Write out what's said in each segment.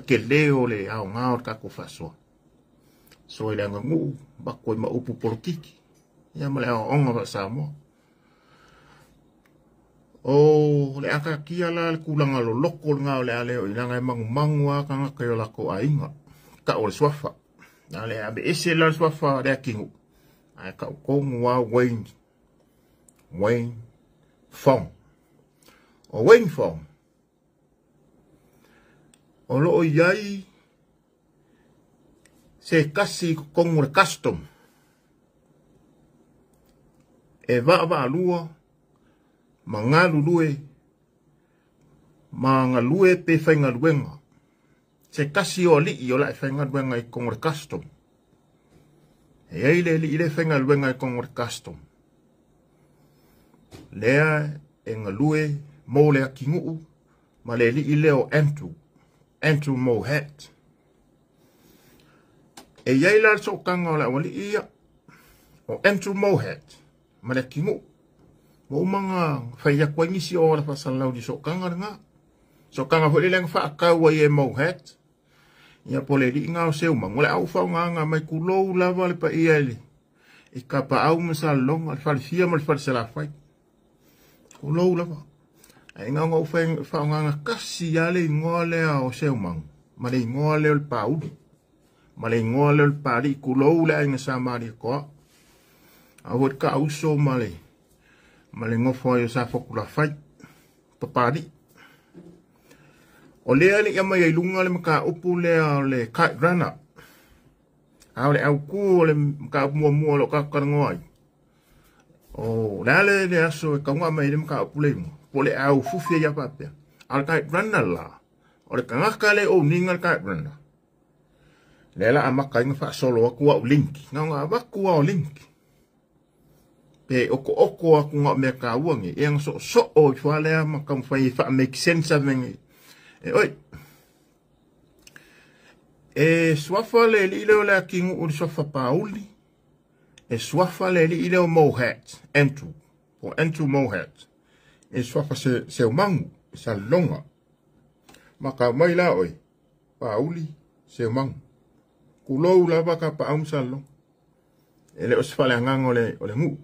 ke leo le au ngao ka ko faso so ile ngu ba ko ma upu politiki ya male onga ba samo o le aka kia la kulanga lo loko ngao le ale o inanga mangwa ka ka yo la ko ainga ka o swafa na le abe ese la swafa le kingu ai ka ko ngwa Wayne Fong o Wayne Fong o lo yai se kasi kongur custom e va lua mangalu lue mangalue pe fainga luenga se kasi o li o la fainga luenga I kongur custom e ele li fainga luenga I kongur custom lea e ngalue mo le kingu ma le li leo Andrew Mohat e yaila so kanga la wali ia o Andrew Mohat ma le kingu mo manga faya kwa ngisi o la fasalau di so kanga fo le lang fa ka wa ye Mohat ia pole di nga o seu ma ngole au fa nga mai kulo la vale pa ia li I ka pa au masalong al fa fia mal fa sala fai kulo la va ai nga ngo fa nga kasi ale ngole o seu mang ma le ngole el pauli ma le ngole el pari kulo la nga sa mari ko a hot ka uso ma le ngofo yo sa fokula fai papari o le ali ya mai lunga le ka upu le kite runner ale au ku le ka mo lo ka ngoi o le aso ka nga mai le ka upu le pole au fufi ya pape al kite runner la o le kanga kale o ninga kite runner le la amaka nga solo ku o link nga ba ku o link pe oko aku nga me ka wangi yang so o fale ma kam fai fa make sense of me oi swafa le ile o la king o swafa pauli swafa le ile o Mohat Andrew Mohat swafa se o mangu sa longa maka mai la oi pauli se o mangu kulo la baka pa am salong ele o sfale ngango le ngu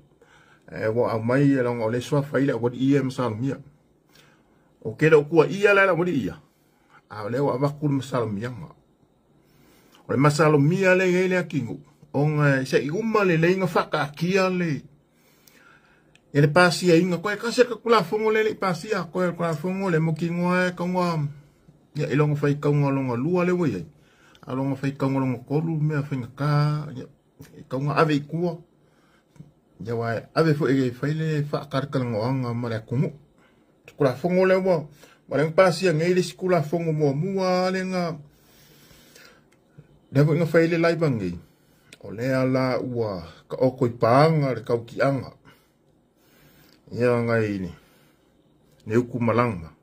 wo a mai long o le swafa ile o di em salmia o kelo ku ia la o di ia a le wa bakul salmia o le masalomia le ele kingu onga se uma le nga faka kia le ele pasia inga ko ka se ka kula fongo le pasia ko ka fongo le mokingo ka ngwa ya ilong fai ka ngwa longa lua le we along fai ka ngwa ko lu me fa ka ka ngwa ave ku ya wa ave fo e fai le fa ka ka ngwa ma le kumu kula fongo le wo ma le pasia ngai le kula fongo mo mua le nga Devo nga faile lai bangi. O lea la ua ka okoi paanga re kau ki anga. Ia ngai ni. Ne uku malanga.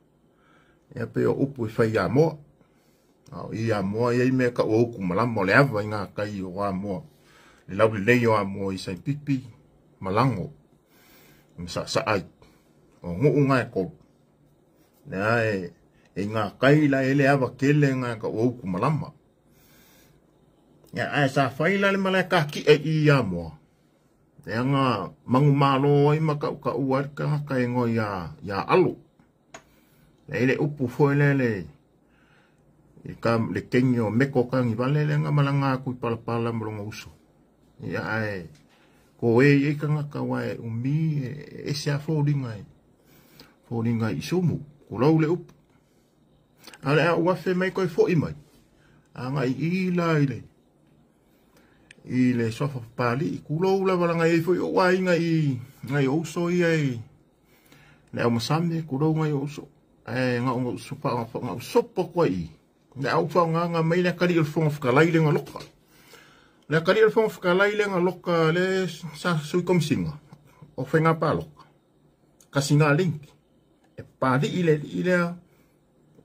Ia pe o upu i fai a moa. I a moa ia i mea ka o uku malanga. O le ava i ngā kai o a moa. Le lau le lei o a moa i sai pipi. Malango. Msa sa ai. O ngu ngai kou. Nea e ngā kai la ele ava kele ngā ka o uku malanga. Ya sa faila le malaka ki e ia mo. Ya nga mangu malo i maka ka uar ka ngo ya alu. Le upu foi le i kam le kenyo meko ka ngi vale le nga malanga ku pala mlongo uso. Ya ko e ka nga ka wa umi e sia foldinga i sumu ko le upu. Ale wa fe mai ko fo i mai. Anga i la ile I le sofa pali I kulo la wala ngai fo wa ngai o so I le o masame kulo ngai o so nga o sopa nga sopa ko I le au fa nga mai le kali fo fa lai le nga loka le kali fo fa lai le nga loka le sa su kom singa o fa nga pa loka kasina link e pali ile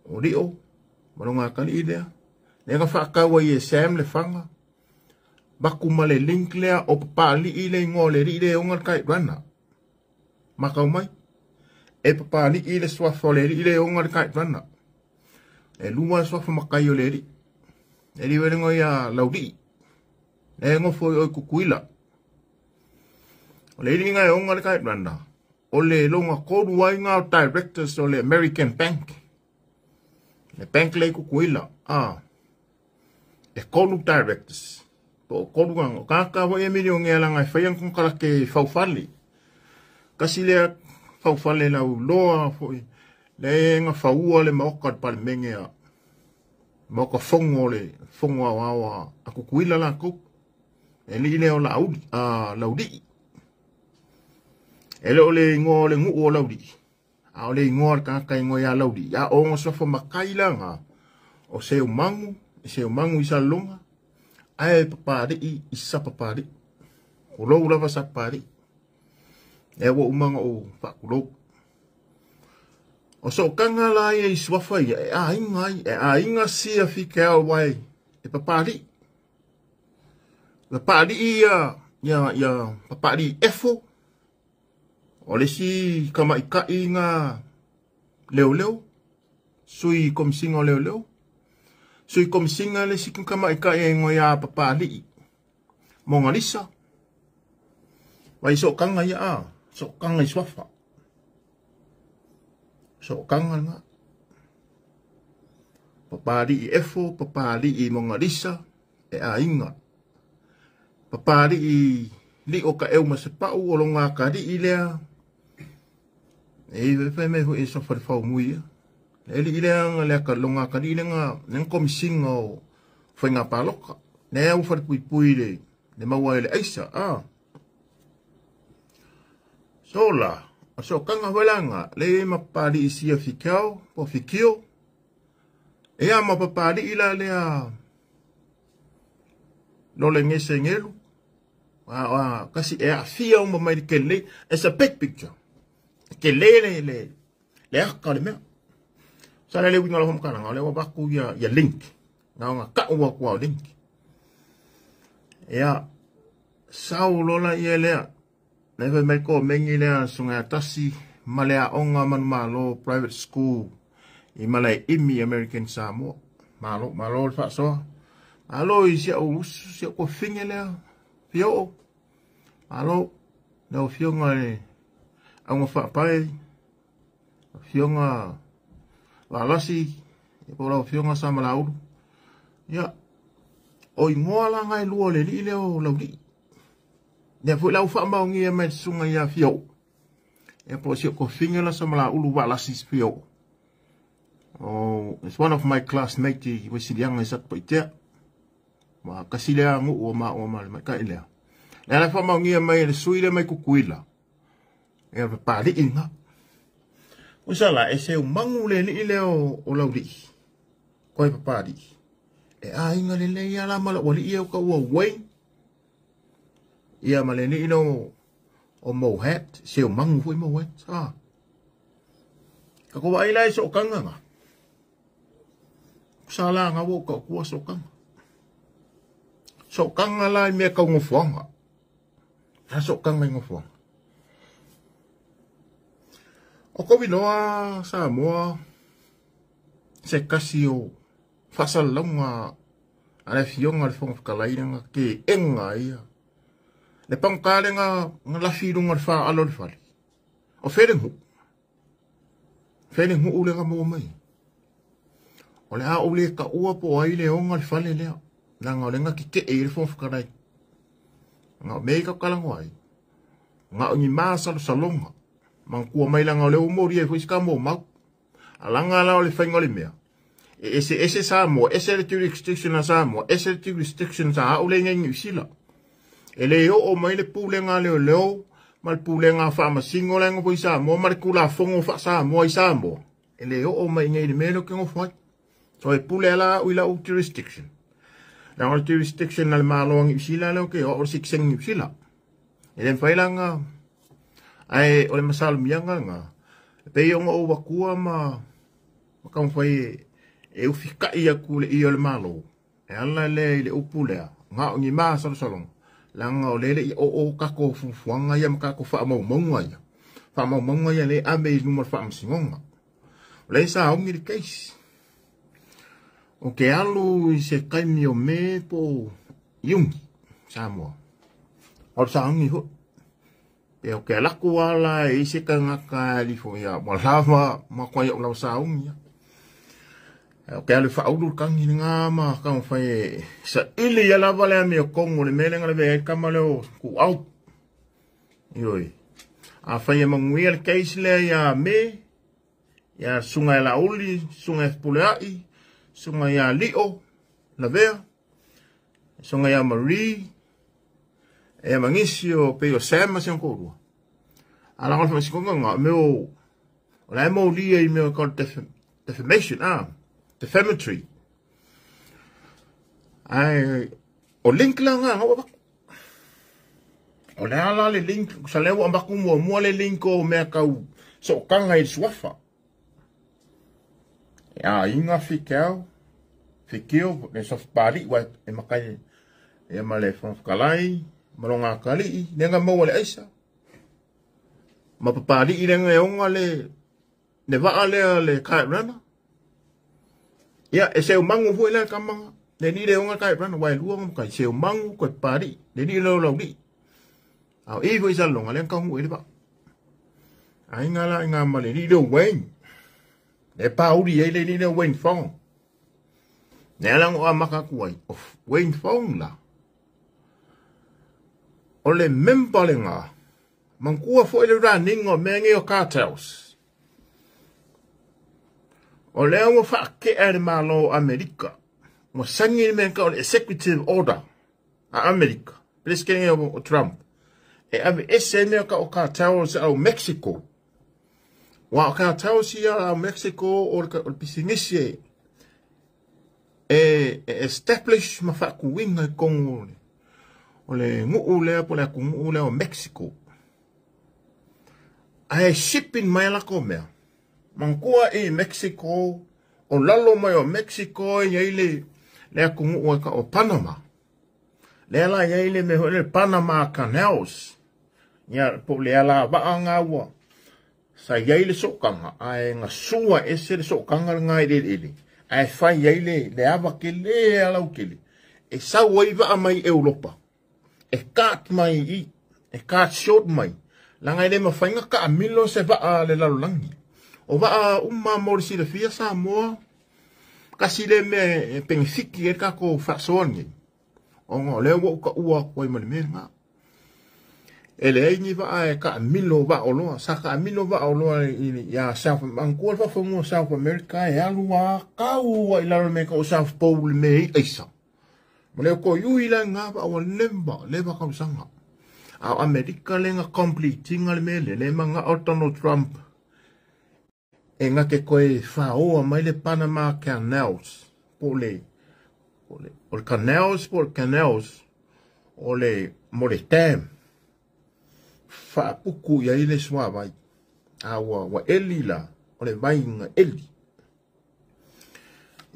o rio malonga kali ile le nga fa ka wa ye sam le fanga Baku male link lea o papali ile ngole ri ile ongal kai rana. Makau mai. E papali ile swafole ri ile ongal kai rana. e luma so fa makai o leri eri wele ngo ya laudi e ngo foi o kukuila o leri nga o nga kai randa o le longa kodu wai nga directors o le American Bank le bank le kukuila e kodu directors po kodu nga kaka wo e milio nge la ngai fai ang kala ke faufali kasi le faufale la loa foi le nga faua le moka pal mengea moka fongo le fongo wa aku kuila la ku eli le o laudi ele ole ngo le ngu o laudi a ole ngo ka ka ngo ya laudi ya o ngo so fo makaila nga o se mangu isa longa ai papari isa papari o lo la va sapari e wo umanga o fa kulo o so kanga la e swafa a inga si a fica wai e papari ya papari efo o le si kama ika inga leo sui kom singo leo sui kom singa le si kama ika ingo ya papari monga lisa wai so kanga ya so kanga swafa so kanga nga papari efo papari monga lisa e a inga papari li o ka eu masepa o longa ka di ilea e fe me ho eso for fa muia ele ilea le ka longa ka di nga nen komisingo foi nga paloka ne u for pui le mawa ele aisa sola so kanga welanga le mapari isia fikao po fikio e ama papari ila le lo le ngese ngelu kasi e afia uma mai ke le it's a big picture ke le akale me sala le winga lo hom kana le wa baku ya link nga ka wa kwa link ya saulo la yele neve me ko mengi le sunga tasi malea onga man malo private school I malai imi American Samoa malo fa so alo isia o sia ko fingele fio alo no fio ngai ang fa pai fio nga walasi po la fio nga sa malau ya o ngoala ngai luo le li le o laudi ne fu la fa ma ngi me sunga ya fio e po sia ko fingele sa malau walasi fio. Oh, it's one of my classmates. He was young as that, but yeah. Ma kasila ngu o ma ka ilea. La fa ma ngia mai le suile mai kukuila. E va pali inga. Usala e se mangu le ile o laudi. Koi pa pali. E a inga le ya la mala wali ia ka wa wei. Ia male ni ino o mo hat, se mangu foi mo hat. Ka ko wa ila so kanga nga. Sala nga wo ka kuwa sokang. Sokang nga lai me ka ngufuang. Ha sokang may ngufuang. O ko binoa sa moa se kasio fasal lang nga ala fiong al fong kalay nga ke enga ia. Le pangkale nga lafidong al fa alol fali. O fering hu. Fering hu ule ka mo mai. Ole a ole ka ua po ai le onga le fale lea. Nga ole nga kike e le fong whakarai. Nga mei ka kalangwai. Nga ongi maa salonga. Mang kua mai langa ole umori e fuiska mo mau. Alanga la ole whainga le mea. Ese Samoa, ese le jurisdiction na Samoa, ese le jurisdiction sa ole ngengi usila. E le o mai le pule nga leo leo. Mal pule nga wha masingo le nga po i Samoa. Mal kula fongo wha Samoa i Samoa. E le o mai ngai le melo ke ngofai. So e pule ala uila u jurisdiction. Na o jurisdiction na le maaloang usila leo ke o sikseng usila. E le whaila nga ai o le masalo mianga nga. Pe i onga o wakua ma makang whai e ufika ia kule i o le malo. E ala le upulea. Nga o ngi maa salong. Langa o lele i o kako fufuanga ia makako wha maunga ia. Wha maunga ia le ame i numar wha amsingonga. O le sa ongi le case. o ke alu I se kaimi o me po iungi Samoa. O saungi ho. Pe o ke laku ala I se ka ngaka lifo ia. Mo lava ma kwai o lau saungi. O ke alu whauru kangi ngā ma kama whai sa ili ia lava lea me o kongo le melenga le vea kama leo ku au. Ioi. A whai e manguia le keisi lea ia me. Ia sunga e la uli, sunga e puleai, sunga ia lio, la vea. Sunga ia Marie. E mangisi o pe o Sama se ankorua. Ala ngā whamasikonga ngā meo. O la e mo lia I meo called defamation, defamatory. Ai, o link la ngā ngā wabak. O le ala le link, sa lewa ambaku mua le link o mea kau so kanga I swafa. Ya, inga fikeo, le sof pari, wa e makai, e ma le fonfkalai, malonga kali, nenga maua le aisa. Ma papari I lenga e onga le waa le kai rana. Ya, e seu mangu fu le kamanga, le ni le onga kai rana, wa e luang kai seu mangu koe pari, le ni lau li. Au iwo isa longa, le kaungu e le ba. A inga la, inga ma le ni le Wayne. E pauri e le ni le Wayne Fong. Ne alang o amaka kuai, of Wayne Fong la. O le memba le ngā, mangkua fo ele running o mengi o cartels. O leo mo whaake ere malo Amerika, mo sangi ni menka o le executive order a Amerika, Presidente o Trump. E ave ese mea ka o cartels au Mexico. Wa o cartels ia au Mexico o le pisingisi e establish ma whakuinga I Kongo. O le nguu lea po le nguu lea o Mexico. Ai shipping mai lako mea. Mangkua I Mexico, o lalo mai o Mexico I le nguu o Panama. Le la ile me le Panama Canals. Ia po le ala vaanga ua. Sa ile sokanga ai nga sua ese le sokanga ngai ile. Ai fai ile le ava ke le ala ukele. E sa waiva mai Europa. E kat mai I, e kat short mai. Langa ile mafainga ka amilo se va le lalulangi. O va umma morisi le fia sa moa. Kasi le me pengfiki e kako fasoani. O ngā lewa uka ua koi mani mea. E le eini va e ka amilo va o loa. Sa ka amilo va o loa ia South Angkua va whangu South America e alu a kau wa ilaro me ka o South Pole me I eisa. Ma leo ko yui la ngā va o leva kau sanga. A Amerika le ngā completinga le mele le manga o Donald Trump. E ngā ke koe whaoa mai le Panama Canals. Po le canals, o le dam. Whaapuku ia I le swa vai. A wa eli la, o le vainga eli.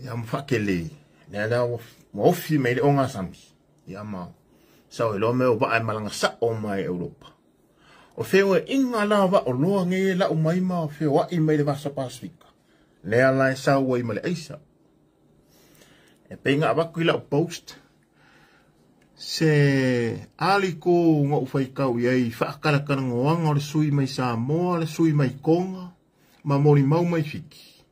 Ia mwhakele, nea la wa ofi mei le onga sami. Ia ma, sao lo meo wa ai malanga sa o mai Europa. O feo e inga la wa o loa nge la o mai ma o feo wa I mei le vasa Pasifika. Nea la e sao wa I ma le eisa. E penga abaku ila o post. Se ali ko ngā uwhaikau iei whaakalakana ngoanga o le sui mai Samoa, le sui mai Konga, ma mori mau mai whiki.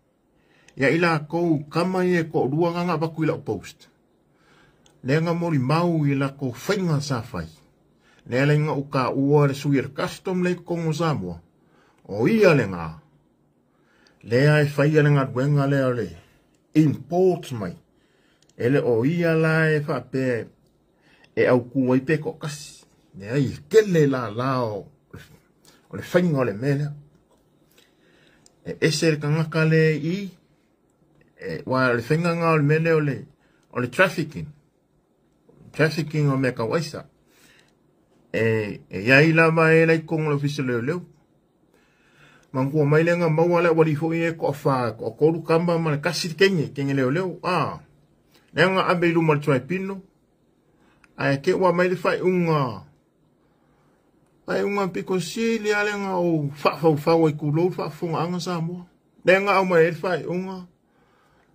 Ia ila kou kamai e ko ruanga ngā abaku ila o post. Lea ngā mori mau ila ko whainga sa whai. Lea le ngā uka ua le sui ar custom le Kongo Samoa. O ia le ngā. Lea e whaia le ngā duenga lea le import mai. Ele o ia la e whape e au kuai pe ko kasi. Ne ai kele la o le whainga o le mele. E ese le kangaka le I. E wa le whainga ngā o le mele o le trafficking. Trafficking o me ka waisa. E iai la mai lai kongo le fisa leo leo. Mangkua mai le ngā maua le wali fo e ko wha ko koru kamba ma le kasi kenge leo leo. Nenga abelu mal try pino. Ai ke wa mai le fai unga. Ai unga piko si le ale nga o fa wa ku lo fa funga anga sa mo. Nenga au mai le fai unga.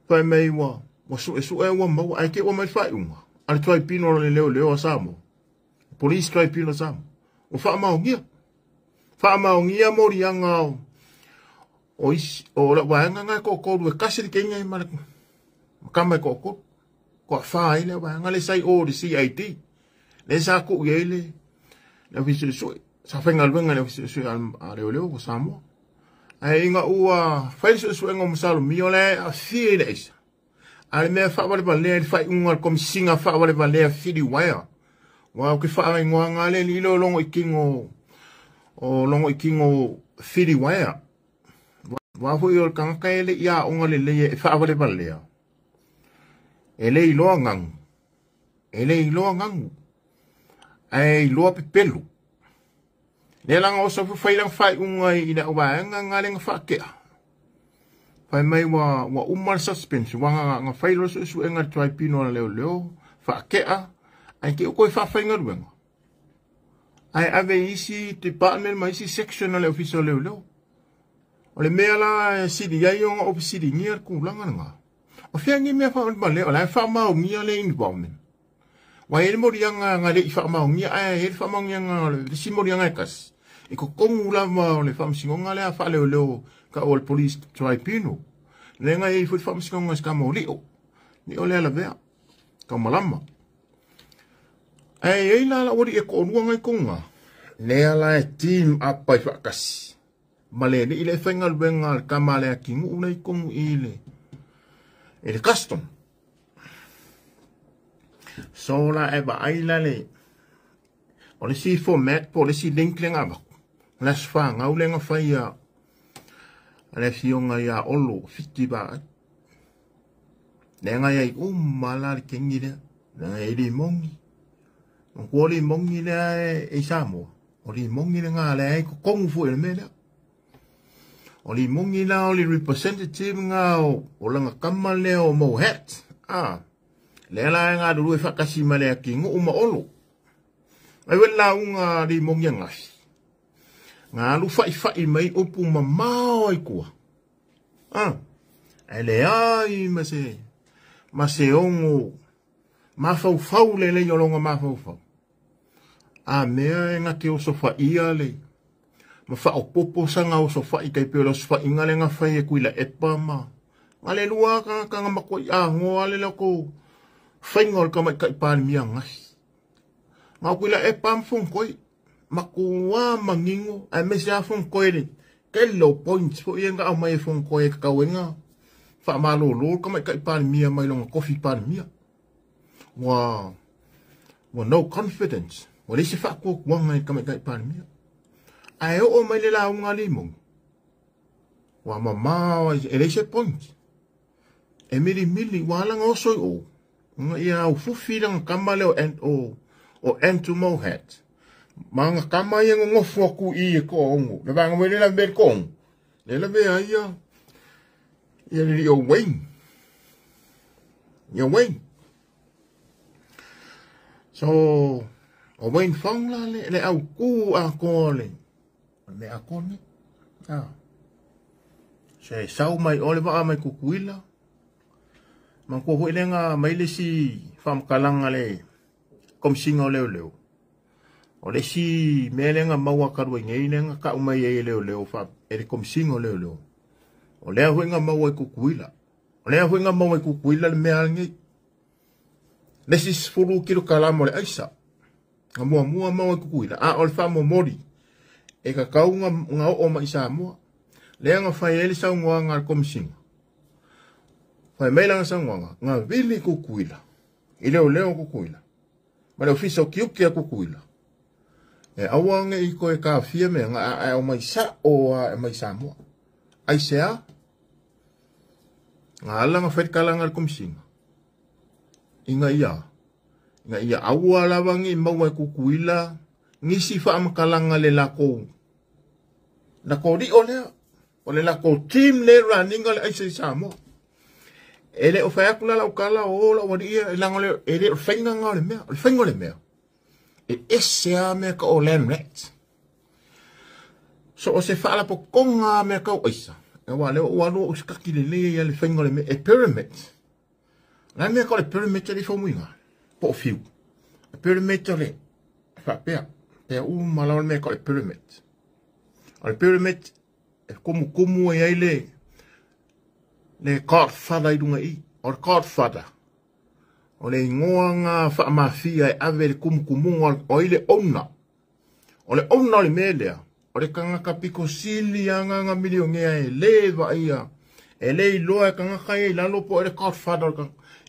Fai mai wa wa su e wa mau ai ke wa mai fai unga al try pino le leo samo police try pino samo o fa mau ngia morianga o la wanga nga ko du kasi ke ngai ma kama ko fa ile wanga le sai o di CIT le sa ku yele le visu sa fenga lwenga le visu al leo ko samo ai nga ua fai su ngom salo miole a fiele isa ale me fa vale vale fai unga kom singa fa vale vale fidi waya wa ke fa ngwa ngale lilo longo ikingo o longo ikingo fidi waya wa fo yo kan kaele ya unga le fa vale vale ele ilo ngang ai lo pelu le lang o so fai lang fai unga ina wa ngale fa ke fai mai wa umar suspension wa nga fai lo su enga try pino leo fa ke ai ke ko fa fai ngal ai ave isi department mai isi sectional officer leo ole mela sidi ya yo officer nier ku langa nga o fiangi me fa ma leo la fa ma o mia le involvement wa ele mo rianga nga le fa ma o mia ai ele fa ma nga le si mo rianga kas e ko la ma le fa msinga le fa leo ka o police try pino lenga e fu fa msinga ska mo ni ole la vea ka malama ai la ori e ko ruanga ko nga le ala team apa fa kas male ni ile fengal bengal kamale akingu unai kong ile ele custom so la eba aila le ole si format policy link lenga ba las fa ngau lenga fa ya ale fionga ya olo fiti ba lenga ya mala kengire na ele mongi ko le mongi le e samo oli mongi nga le ko kong fu ele mena oli mongi na oli representative nga o langa kamale o mo hat le la nga du fa kasi male kingu uma olo ai wela unga di mongi nga nga lu fai mai opu mamao ai kua ele ai mase ongo mafau le yolonga mafau mea nga ke o sofa ia le ma fa o popo sanga o sofa i kai pelo sofa inga le nga fai e kuila epa ma ngale lua ka nga makoi ngo ale lako fai ngol ka mai kai pan mia ngai nga kuila epa mfung koi makuwa mangingo ai me sia fung koi le ke low points fo yenga au mai fung koi ka wenga fa malo lo ka mai kai pan mia mai longa coffee pan mia wa no confidence wale se fa ko wanga ka mai kai pan mia ai o mai le la unga limong wa mama ele se point e mili wala ngoso o nga ia u fufi lang kamale o entu mo hat manga kama yang ngofo ku I ko ongo le bang mo le la ber ko le la be ia le yo wing so o wing fong la le au ku a ko le a ko ni se sau mai ole ba mai ku kuila man ko ho lenga mai le si fam kalanga le kom singo leo o le si melenga maua karua ngei lenga ka umai e leo fa e kom singo leo o le huenga maua kukuila o le huenga maua kukuila le mea ngi le si furu kilo kalamo le aisa nga mua maua kukuila o le fa mo mori e ka kaunga nga o mai sa mua le nga fa ele sa nga kom singo fa melanga sa nga vili kukuila ile leo kukuila ma le ofisa kiuki kukuila e awange I ko e ka fia me nga o mai sa o mai sa mo ai sea nga langa fet kalanga kumsinga inga ia awa lawangi mawa kukuila ngisi fa am kalanga le lako di ole lako team le running ole ai sa mo ele o fa kula la kala o la wadi langa le ele fenga ngale me esse me ka o len ret so o se fala po konga me ka o isa e wale o no o skaki le ya le fengole me e pyramid La mea ko le perimeter le fomuinga. Po fiu. Le perimeter le. Fa pea. Pea mala le mea ko le perimeter. Le perimeter e kumu e ai le godfather i dunga i. O le godfather. O le ngoanga fa mafia e ave le kumu o ile ona. O le ona le mea lea. O le kangaka piko sili anga milionea e leva ia. E le iloa e kangaka e lalo po e le godfather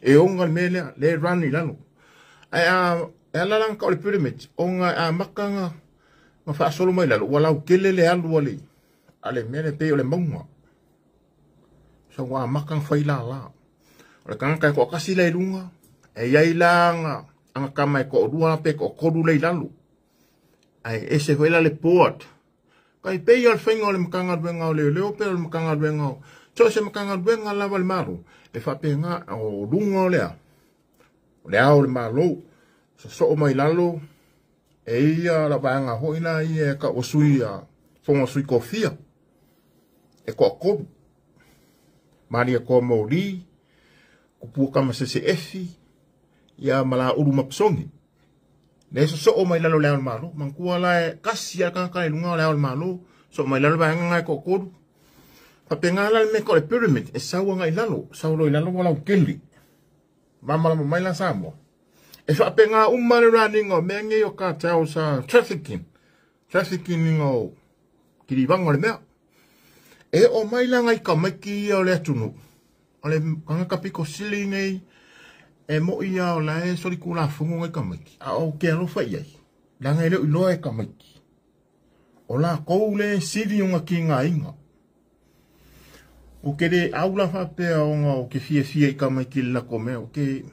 e onga le mea lea. Le rani lalo. E alalang ka o le pyramid. Onga a makanga. Ma fa solo mai lalo. Walau kele le alu wale. Ale mea le pe o le maunga. So wa makang faila la. O le kangaka e ko kasi le lunga. E iai langa. Anga kama e ko rua pe ko koru le lalo. Ai ese faila le port. Kai pei al whainga o le makanga duenga o leo pe o le makanga duenga o. So se makanga duenga lava le maru. E whapea o runga o lea. O lea o le malo. So o mai lalo. E ia la vaanga hoina i e ka osui a. Fonga sui kofia. E ko akoru. Mari e ko mauri. Kupua kama sese efi. Ia mala uru mapsongi. Le so o mai lalo leo le malo. Mangkua la e kasi a kanka e lunga o leo le malo. So mai lalo vaanga ngai ko akoru. Whapea la me ko le pyramid. E saua ngai lalo. Sauro i lalo wala ukeli. Mamala mo mai la Samoa. E whapea umare running o mea nge o ka tau sa trafficking. Trafficking o kiriwanga le mea. E o mai la ngai ka maiki o le atunu. O le kangaka piko sili nei. E mo ia o la e sori kula fungo ngai ka maiki. A o ke alo whai ai. La ngai leo iloa e ka maiki. O la kou le siri unga ki ngā inga. O ke re aula whapea o ngā o ke fia i ka maiki la ko mea. O ke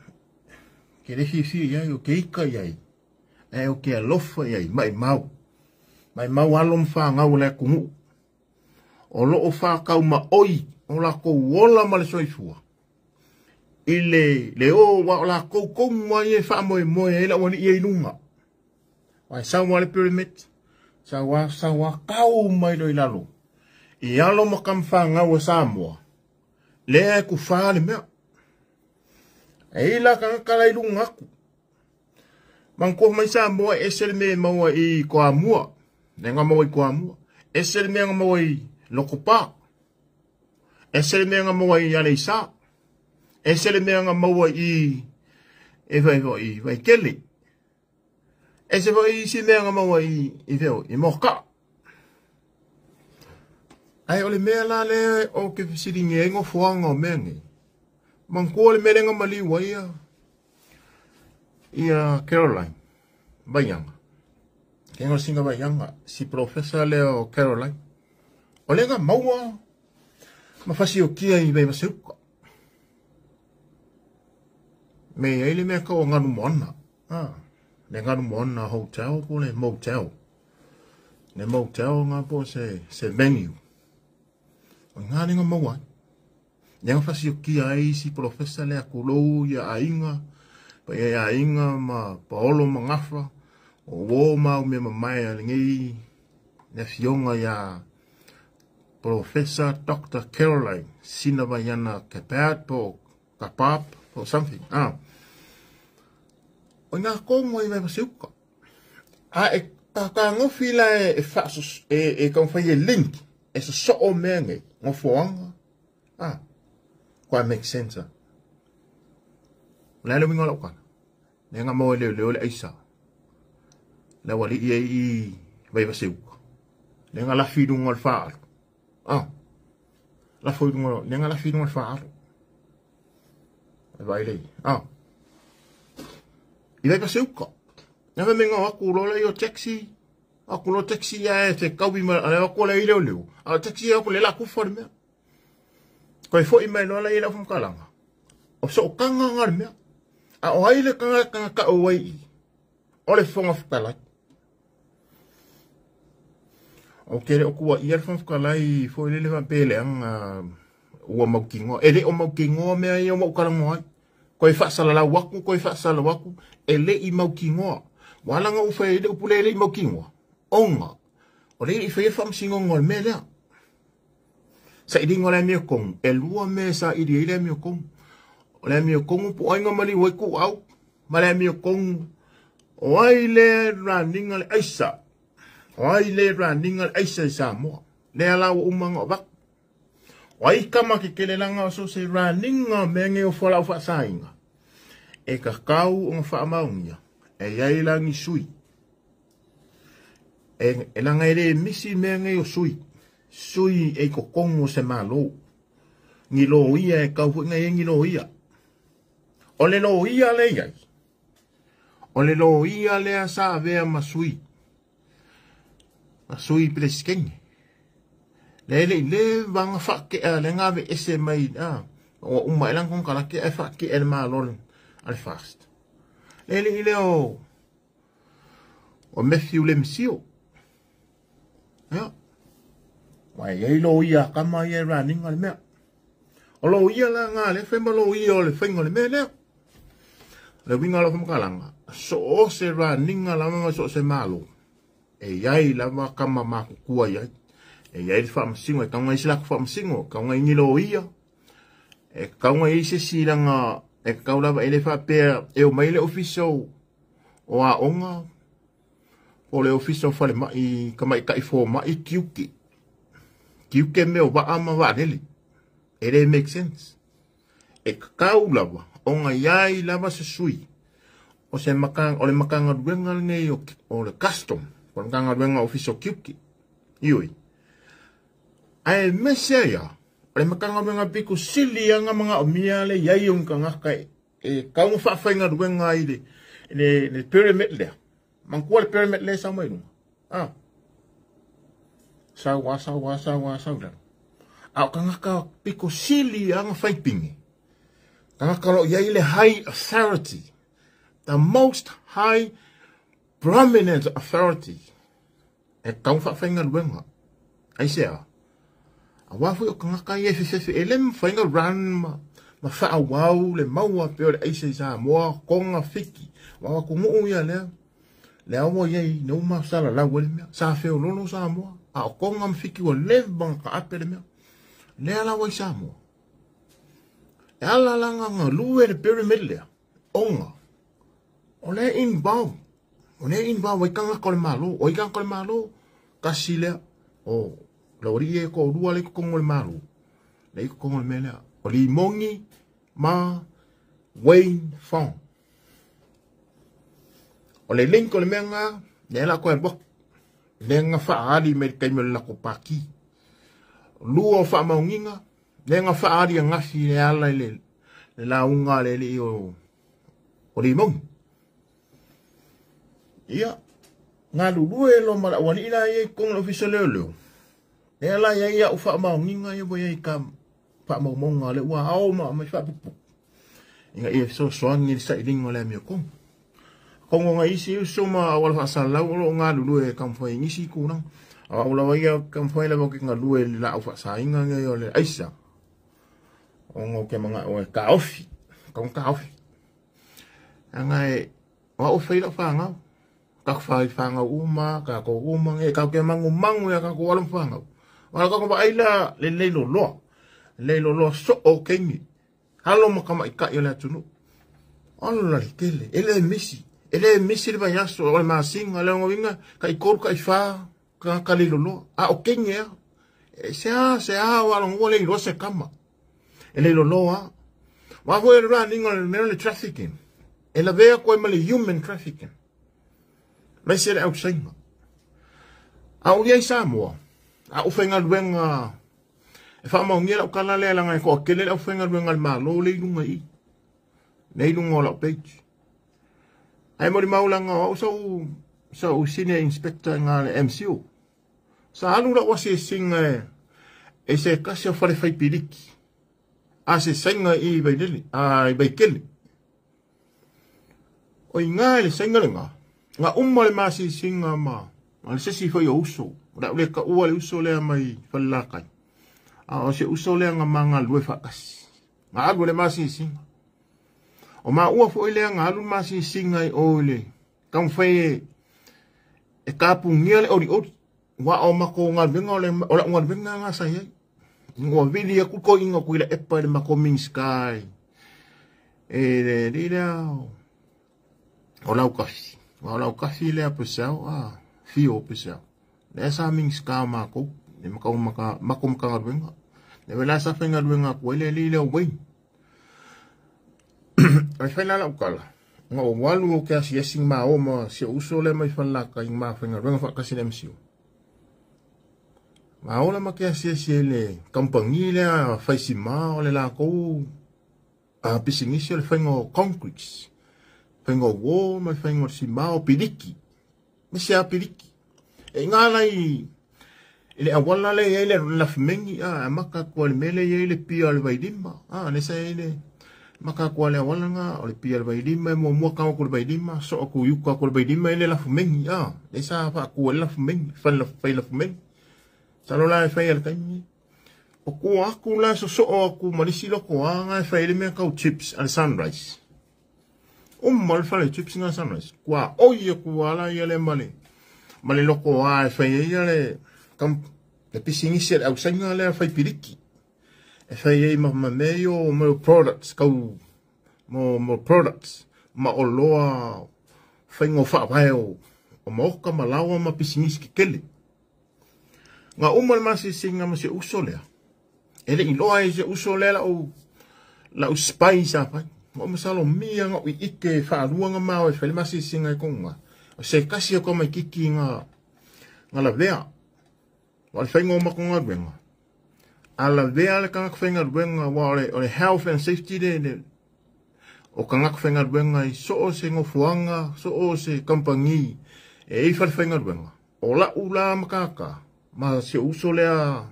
re fia iai o ke ika iai. E o ke alofa iai. Mai mau. Mai mau alom wha ngau le kungu. O loo wha kau ma oi. O la kou wola ma le soifua. I le o wa o la kou mua i e wha moe e la wani i e inunga. Wai sawa le pyramid. Sawa kau mai lo i lalo. I alo ma kam wha ngau e Samoa. Lea e ku wha le mea. E ila kangaka i lunga aku. Mangko mai Samoa e sel me maua i koa mua. Nenga maua i koa mua. E sel me nga maua i Lokopa. E sel me nga maua i Aleisa. E sel me nga maua i vai kele. E se vai si me nga maua i Moka. Ai ole mea la le o ke siringe ngo fuanga o mengi. Mangko le merenga mali waia. Ia Caroline. Bayanga. Kengo singa bayanga. Si professor leo Caroline. Olenga maua. Mafasi o kia i vai maseuka. Me ele me ka o nganu mona. Le nganu mona hotel po le motel. Le motel nga po se venue. O ngani nga maua. Yang fasi o kia ai si professor le akulou ia ainga. Pa ia ainga ma paolo mangafa. O wo mau me mamai alingi. Ne fionga ya Professor Dr. Caroline. Sinava yana kapat po kapap or something. O nga kongo i mai masiuka. E ka ngofi la e fasos e kan fai link. E so o menge. Ngofoanga. Quite make sense. Lalo mingo la kan. Nenga mo le aisa. La wali i vai masiuka. Nenga la fidung al faal. La fidung nenga la fidung al faal. Vai lei. I vai masiuka. Nenga mingo aku lo le yo taxi. Aku lo taxi ya te kaubi ma ale aku le ile leo. A taxi aku le la ku forme. Koe fo i mai loa la i la fum kalanga. O so kanga ngar mea. A o haile kanga ka o wai i. O le fonga fukalai. O kere o kua i al fonga fukalai fo i le van pele anga ua maukingo. E le o maukingo mea i o maukalango ai. Koe whaasala la waku, koe whaasala waku. E le i maukingo. Walanga ufa e le upule e le i maukingo. Onga. O le i whae whamsingo ngol mea lea. Sa iringo le mea kong, e lua me sa iri le mea kong. O le mi o kongu po ainga mali wai ku au. Ma le mi o kongu. O ai le raninga le aisa. O ai le raninga le aisa i Samoa. Le ala o umanga o bak. O ai kama ki kele langa o so se raninga menge o whala o whaasainga. E ka kau o ngā whaamaungia. E iai langi sui. E langa ere misi menge o sui. Sui e ko kongo se malo. Ngi lo ia e kau hui ngai ngi lo ia. O le lo ia le iai. O le lo ia le a sa vea masui. Masui pile skenge. Le vanga whake a le ngāwe ese mai a. O umma ilang kong kalake e whake e le maalole al fast. Le o Matthew le misio. Ya. Wai e lo ia kama ia running al mea. O lo ia la ngā le whema lo ia o le whenga le mea lea. Le winga lo whamakalanga. So o se running ala manga so se malo. E iai lama kama maku kua iai. E iai le whaamasingo. E kaunga isi lako whaamasingo. Kaunga ingi lo ia. E kaunga isi siranga. E kaulawa ele whapea. E o maile official. O a onga. O le official whale mai. Kamai kai fo mai kiuki. Kiuke me o wa ama wa nele. It make sense. E kaulawa. Onga iai lava se sui. O se makang, o le makanga ruenga nei o le custom. O le makanga ruenga official kiuki. Ioi. Ai mesea. O le makanga ruenga piku sili anga mga o mia le iai o ngaka e kaunga whawhainga ruenga i le pyramid lea. Mangkua le pyramid lea sa mai runga. Ah. Sawa. Au kangaka piko sili anga whaipingi. Kangaka lo iai le high authority. The most high prominent authority. E kaunga whainga ruenga. Ai sea. A wafu o kangaka i efefefe e lem whainga run ma wha wau le maua peo le aise sa moa konga fiki. Wawa kungu ia lea. Le awa iai no ma sala la wale mea. Sa feo lono sa moa. A o konga mfiki wa levang ka apere mea. Le ala wai sa moa. E ala langa ngā lue le pyramid lea. Onga. O le inbound. O le inbound. Wai kanga kole malo. O ikan kole malo. Kasi lea. O. Lauri e ko rua le kongo le malo. Le iko kongo le me lea. O li mongi. Ma. Wayne Fong. O le link o le mea ngā. Le ala koe bok. Le ngā whaari me kai me lako paki. Lua o wha maunginga. Le ngā whaari a ngafi le ala le launga le o li mongi. Ia. Ngā lulu e lo mara wani ina e kong lo fisa leo leo. Le ala ia u wha maunginga e boia i ka wha maumonga le ua au ma mai wha pupu. Inga ia so soangi sa ilinga le mea kong. Kongo nga isi so ma awal fa salau lo nga lulu e kamfai ngisi kunang. Awal wa ia kamfai la boki nga lulu e la fa sainga nga yo le aisa. Ongo ke mga o ka ofi. Kong ka ofi. Anga e wa o feila fa nga. Ka fa nga uma ka ko uma e ka ke mangu mangu ya ka ko wala fa nga. Wala ka ko ba ila le leilo lo. Leilo lo so o kengi. Halo mo kama ika yo la tunu. Alo la kele ele misi. Ele misiri ba yaso o ma singa le ngovinga kai kor kai fa ka kalilolo a o kenya se a wala ngole ro se kama ele lo a wa vo running on the trafficking ele ve ko mal human trafficking mai se au singa a o ye Samoa a o fenga luenga e fa mo ngira o kala le langa ko kele o fenga luenga ma lo le lunga i nei lunga la page. Ai mori maulanga o so senior inspector nga le MCO. Sa alu la wasi singa e se kasi o fare fai piriki. A se singa i baideli, i baikeli. O inga le singa le nga. Nga le masi singa ma. Ma le sesi fai o uso. Ra ule ka ua le uso lea mai falakai. A o se uso lea nga manga lue fakasi. Nga alu le masi singa. O ma ua fo ile nga alu masi singa i ole. Kam fai e kapungia le ori ori. Wa o mako nga venga ole o la nga venga nga sa ye. Ngo vili ya kuko inga kuila epa le mako min sky. le li o lau kafi. O lau kafi le pesau, fio pesau. Le sa ming ska mako, ne makom ka ngadwenga. Ne wela sa fe ngadwenga ko le li le win. Ai fa la ukala. Nga o walu o kia si esing ma o ma si uso le mai fa la ka ing ma fa ngadwenga fa ka si le msiu. Ma o la ma kia si le kampangi le fa si ma o le la ko pisingisi o le faingo concrete. Faingo wall mai faingo si ma o piliki. Me se a piliki. E ngā lai, ele awala le ele la fmengi, maka kua le mele ele pia le vaidima, nesa ele, maka kua le awala nga, o le pia le vaidima, mua kama kua le vaidima, so aku yuka kua le vaidima ele la fmengi, nesa pa kua la fmengi, fai la fmengi. Salo la e fai al kaimi. O kua aku la so aku marisi loko nga e fai ele mea kau chips al sunrise. Mal fai chips nga sunrise. Kua oia kua la ia le male. Ma le loko e fai ia le pisingisi au sainga le fai piriki. E fai ia ma meio mo products, kau mo products, ma o loa fai ngo whapai o maoka ma lawa ma pisingisi ki kele. Nga umal masi singa ma se uso lea. Ele i loa e se uso lea la u spai sa pai. Mo masalo mia nga ui ike whaaruanga mao e fai masi singa i konga. Se kasi ko mai kiki nga la vea. Wa le whaingo mako ngā ruenga. A la vea le kangaka whainga ruenga wa o le health and safety de o kangaka whainga ruenga i so se ngofuanga, so se kampangi e i whainga ruenga. O la ula makaka ma se uso lea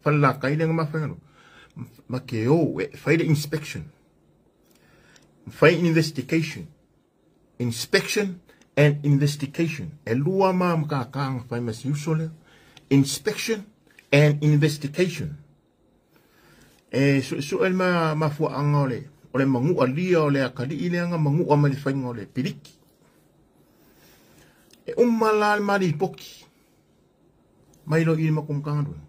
whala kailenga ma whainga ruenga. Ma ke o whaide inspection. Whaide investigation. Inspection and investigation. E lua ma makakanga whai masi usole. Inspection and investigation. E so el ma fua anga ole mangu alia ole akali ileanga mangu amali whainga ole piriki. E umala mari poki. Mailo ili makumkanga duen.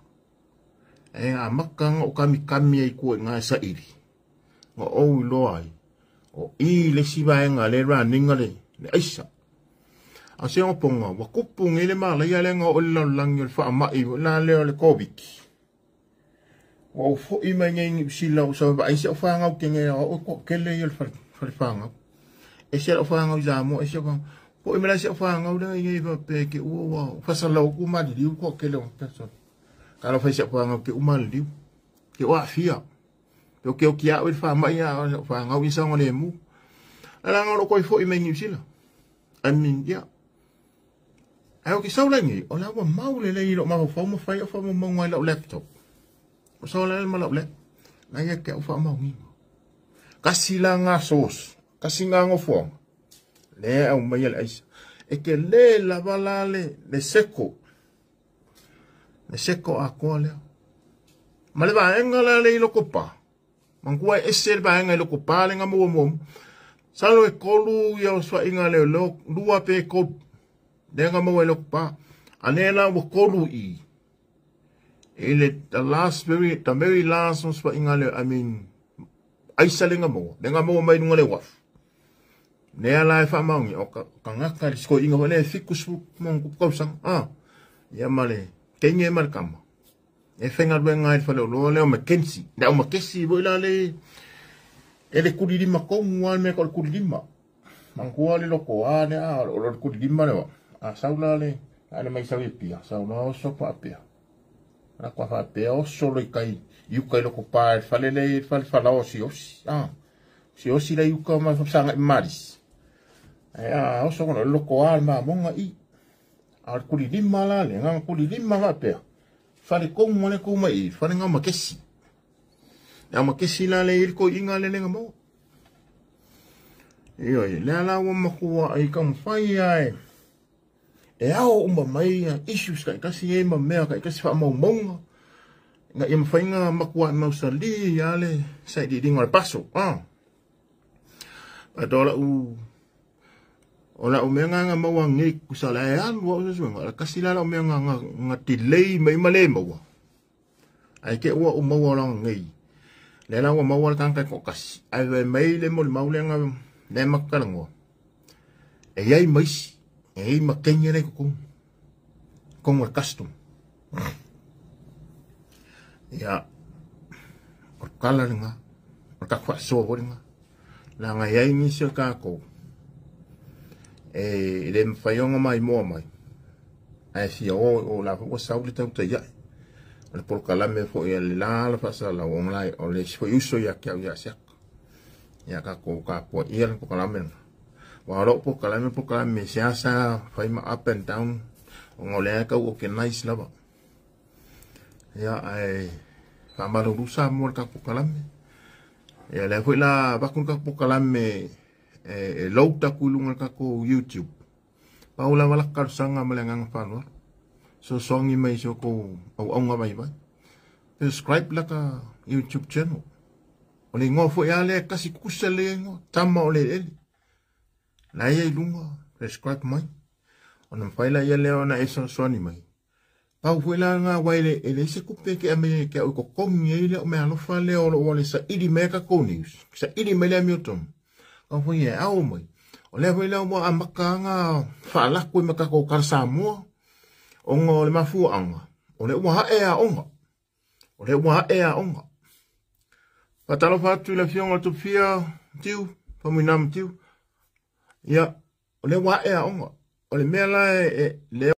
E a makanga o kami ai kua ngā sa iri. Nga ou loai. O i le sivaenga le raninga le aisa. A se o ponga, wa kupung ele mala ia lenga o langi o le whaamai la leo le COVID. Wa o fo i mai ngai sila o sa wa aisa o whaangau kenge o kele i o le whaangau. E se o whaangau zamo, e se o po i mela se o whaangau le ngai wa pe ke ua wa whasalau ku mali liu ko kele o person. Kala whai se o whaangau ke umali liu. Ke oa fia. Pe o ke o kia o le whaamai a o whaangau isa ngole mu. Ala ngau koi fo i mai ngai sila. I mean, yeah. Ai o ki saulangi, o lawa maule le ilo ma fa mo fai o fa mo ngai la laptop. O saulangi ma la lap. Na ia ke o fa mo ngi. Kasi la nga sos, kasi nga ngofo. Le au mai la is. E ke le la balale le seko. Le seko a kola. Ma le ba engala le ilo kopa. Mangua ese ba enga ilo kopa le nga mo mo. Salo e kolu ia o swa inga le lo lua pe ko. Denga mo e lokpa. Anela wo kolu i. The very last was for ingale, I mean, aisalinga mo. Denga mo mai nungale waf. Nea lai fa maungi, o kangaka risko inga wane fikus mong kupkausang. Ya male, kenye markama. E whenga ruenga i whale o leo Mackenzie. Nea o Mackenzie, wo ila le, ele kuririma kongu wale mea kol kuririma. Mangkua le loko ane o lo kuririma lewa. Saula le, ane mai sawi pia, saula o sopa apia. Na kwa fa pia o solo i kai, yuka i loko pae, fale le, fale falao si osi. Si osi la yuka ma sanga i maris. O sokono loko al ma monga i. Al kuri lima la le, nga kuri lima ma pia. Fale kongu mwane kuma i, fale nga makesi. Nga makesi la le ilko inga le nga mo. Iyo, le ala wa makua ai kam fai ai. E ao umba mai issues kai kasi e ma mea kai kasi wha mau maunga. Nga i mawhainga makua i mausali ia le sai di ringa le paso. Adola o la o mea nga maua ngei kusala e anu wa ususunga. Kasi la o mea nga delay mai male maua. Ai ke ua o maua lang ngei. Le la wa mawal kan kai ko kasi. Ai we mai le mo maulenga le makalango. E ai mais. E ai makengere ko. Como custom. Ya. O kala nga. O ka kwa so nga. La nga yai ni se ka ko. E le mfayonga mai mo mai. Ai si o la ko sauli tau te ya. Le por kalame fo ya la fa sa la online o le fo uso ya ka ya sak. Ya ka ko ka po ia po kalame. Wa ro po kalame sia sa fai ma up and down. Ngole ka o ke nice lava. Ya ai fa malu rusa mo ka po kalame. Ya le fo la ba kun ka po kalame lo ta kulunga ka ko YouTube. Paula wala ka sanga malangang fanwa. So songi mai so ko au nga mai ba. Subscribe la ka YouTube channel. Ole ngo fo ya le kasi kusele ngo tama ole ele. La ye lunga subscribe mai. Ona faila ya le ona eso soni mai. Pau fuela nga waile ele se kupe ke ame ke o ko kongi ele o me alo fa le o le sa idi me ka ko news. Sa idi me le miotom. Ka fo ye au mai. Ole fuela mo amaka nga fa la ko me ka ko karsa mo. Ongo le mafu anga. Ole wa e a onga. Ole wa e a onga. Patalo fatu le fionga tu fia tiu, paminam tiu. Ya, ole wa e a onga. Ole mela le